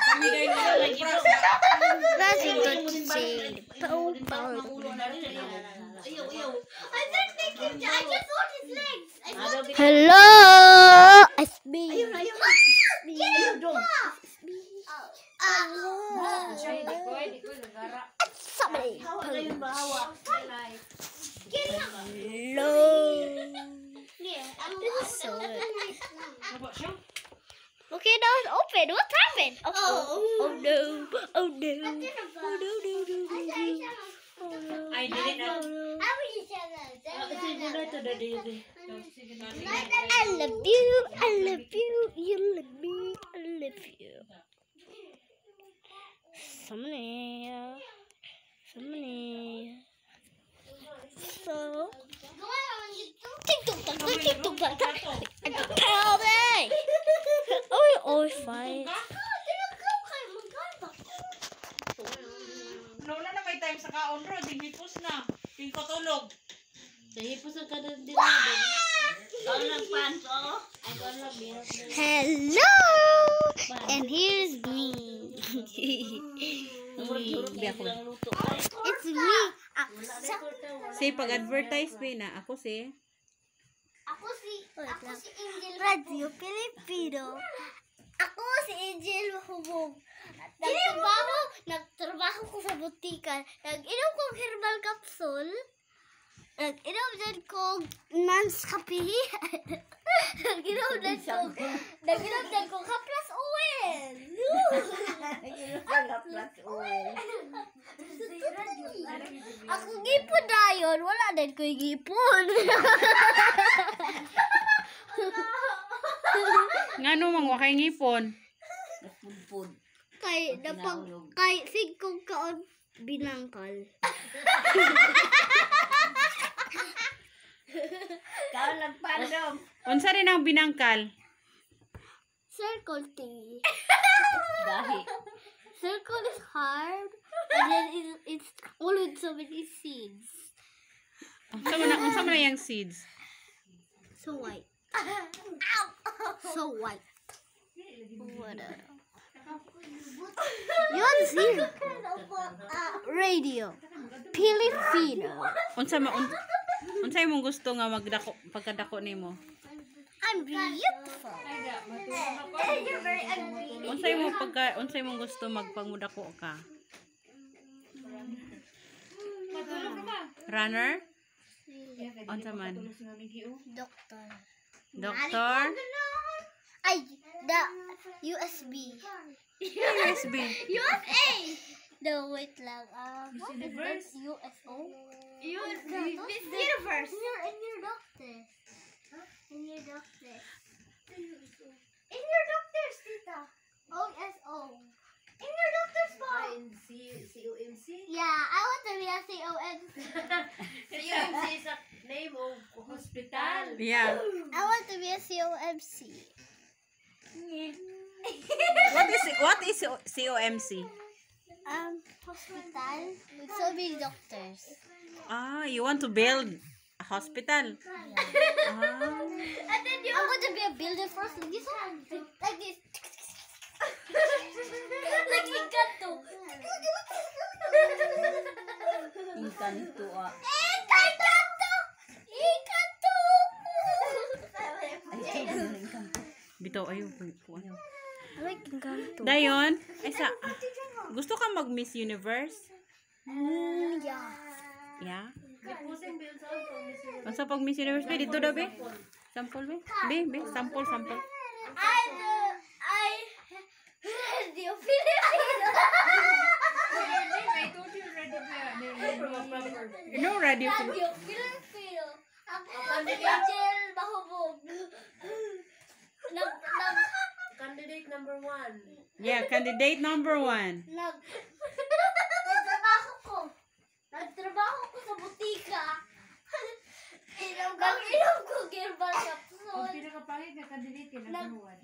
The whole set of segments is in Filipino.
Kami dahil nila lagi bro. That's a good shade. Hello, SB. Somebody. Hello. This is so good. Okay, now it's open. What happened? Oh no. Oh no. Oh no. Oh no. I didn't know. I love you. I love you. You love me. I love you. Somebody. So. Oh, fight. Lola na may time sa kaon ro, hipos na. Tingko tulog. Hipos na kada din. Kaon lang panso. Ay kaon lang biyak. Hello, and here's me. It's me. Si pag-advertise ba na ako si Angel Radio Filipino. Ako si Angel Mahubog. Nagtrabaho ko sa butika. Nag-inom kong herbal capsule. Nag-inom din kong Nans Kape. Nag-inom din kong Haplas Oil. Ako gipon na yun. Wala din ko yung gipon. ngano mang wa kay ngipon. Kay sigkong kaon binangkal. Kaon lang pandom. Unsa rin ang binangkal? Circle T. Dahi. Circle is hard, and then it's all with so many seeds. Unsa man yang seeds? So white. So white. Yun here. Radio Filipino. Unsa imong gusto nga magdako pagkadako nimo? I'm beautiful. You're very ugly. Unsa imong gusto magpangudako ka? Runner? Unsa man? Doctor. Doctor? Ay, the USB. USB. USA. No, wait lang. What is this? USO? Miss Universe. In your doctors. In your doctors. In your doctors, tita. OSO. In your doctors, mom. COMC? Yeah, I want to be a COMC. COMC is a name of hospital. Yeah. I want to be a COMC. What is COMC? Hospital with so many doctors. Ah, you want to build a hospital? Yeah. And then I want to be a builder first. Like this one. Like this. Like Encanto. Encanto ah. Bitaw ayo ko. I like Encanto. Dayon, gusto ka mag Miss Universe? Yeah. Yeah. Unsa pag Miss Universe be dito daw be? Sample be? Be, sample. I Radio Filipino. I told you already. No radio. Radio Filipino. Ako si Angel Mahubog. Candidate number 1. Yeah, candidate number 1. Nagtrabaho ko sa butika. Inom ko herbal capsule. Kung pinakapangit na candidate ka number 1.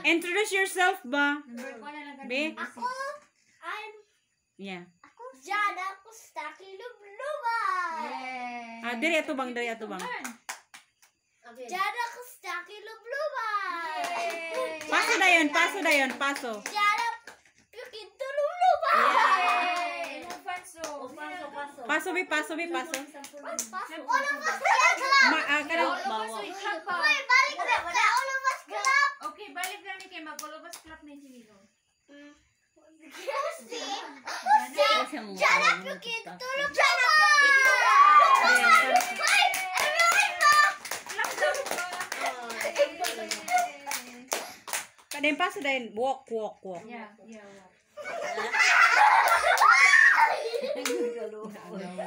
Introduce yourself ba? Number 1 na lang Be? candidate. I'm Yeah. Jana Kustaki Lubluba. Diri ato bang. Okay. Jana Kustaki Lubluba. Paso na yun, paso na yun, paso. Jarap yung kitulong ba? Paso, bi, paso, bi, paso. All of us club. Kanang, Wait, balik na sa all of us club. Okay, balik namin kay mag-ulobas club na yung Jarap yung kitulong ba? Wait, everyone kanang paso na yun. Walk. Yeah.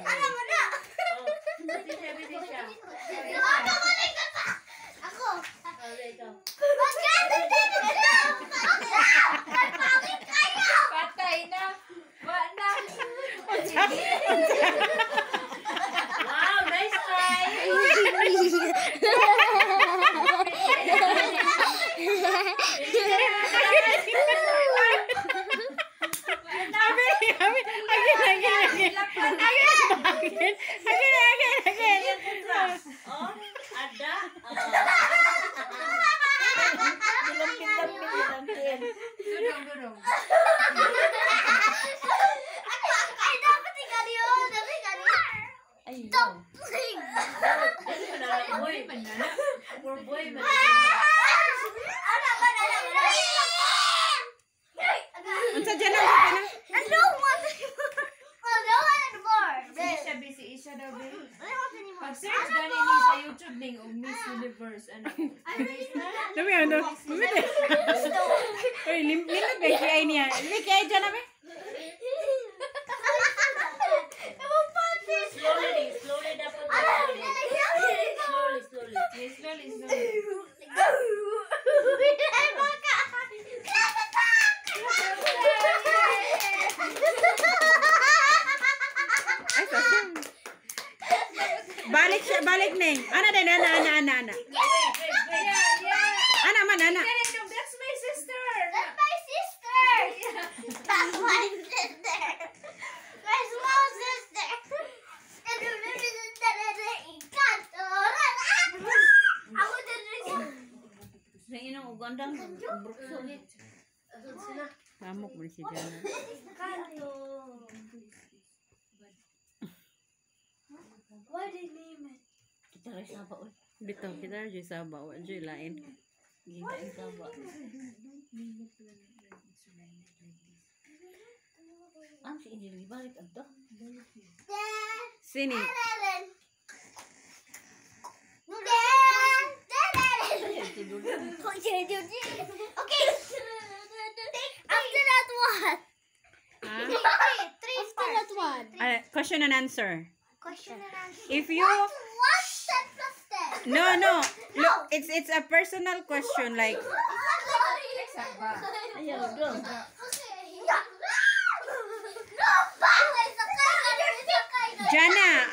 Ano mo na? Ako. Patay na. Wa na. Wow, nice try. Again. Oh, ada. Durong. Ay, dapat ikaw yun. Dapat ikaw yun. Stop playing. Boy, poor boy, man. Unsa dyan lang, I don't want anymore. I don't want anymore. Busy siya daw, babe. I don't want anymore. Pag-search gani ni sa YouTube ning og Miss Universe ano. Dami ano? Uy, limit ba kaya niya? Limit kaya dyan na ba? Slowly dapat. Slowly. Ay, sasang. Balik neng. Ana din, ana. Ana man, ana. That's my sister. That's my sister. That's my sister. My small sister. And the baby sister is a encanto. Ako din rin siya. Sa inang ugandang bruksulit. Samok mo si Jana. Encanto. Why did they name it? Kita rin saba ul. Bitaw, kita rin sa bawa. Diyo lain. Gita ang saba. Ang si Injil balik adto. Sini. Okay. After that one. Three. After that one. Question and answer. Question and answer. If you... What step plus step? No. Look, it's a personal question. Like, Ayaw, do. Jana,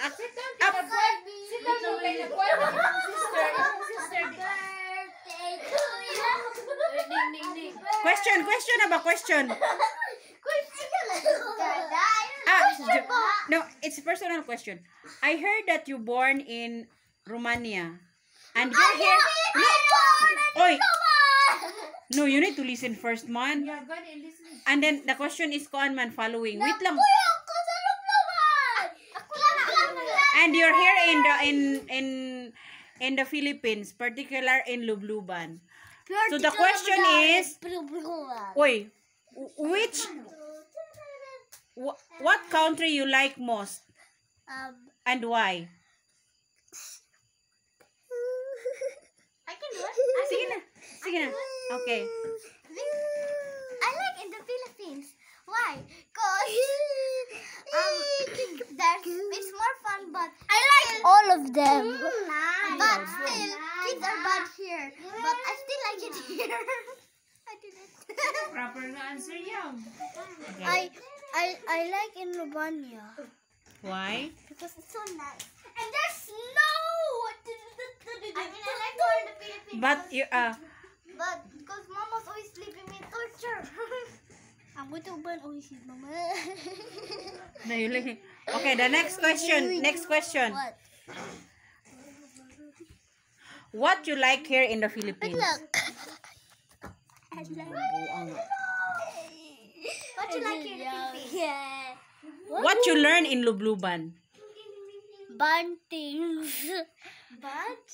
question na ba? Question. No, it's a personal question. I heard that you born in Romania. And you're here... Oy! No, you need to listen first, man. Yeah, go and listen. And then the question is kuan man following. Wait lang. And you're here in the Philippines, particular in Lubluban. So the question is, oy, what country you like most and why? I can do it. Sige na. Okay. I like in the Philippines. Why? Cause it's more fun, but I like all of them. But still, kids are bad here. But I still like it here. I did it. Proper na answer yan. I like in Romania Why? because it's so nice. And there's snow. I mean, I like going to the Philippines. But you But because Mama's always leaving me torture. I'm going to burn always with Mama. Okay, the next question. What? What you like here in the Philippines? Look. Buang. What you like your yeah. What you learn in Lubluban? Buntings. But?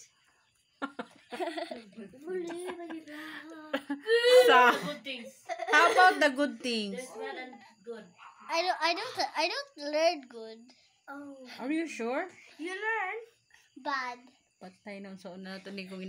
So, Good things. how about the good things? There's bad and good. I don't learn good. Oh. Are you sure? You learn bad. Patay nung sa una to ni kong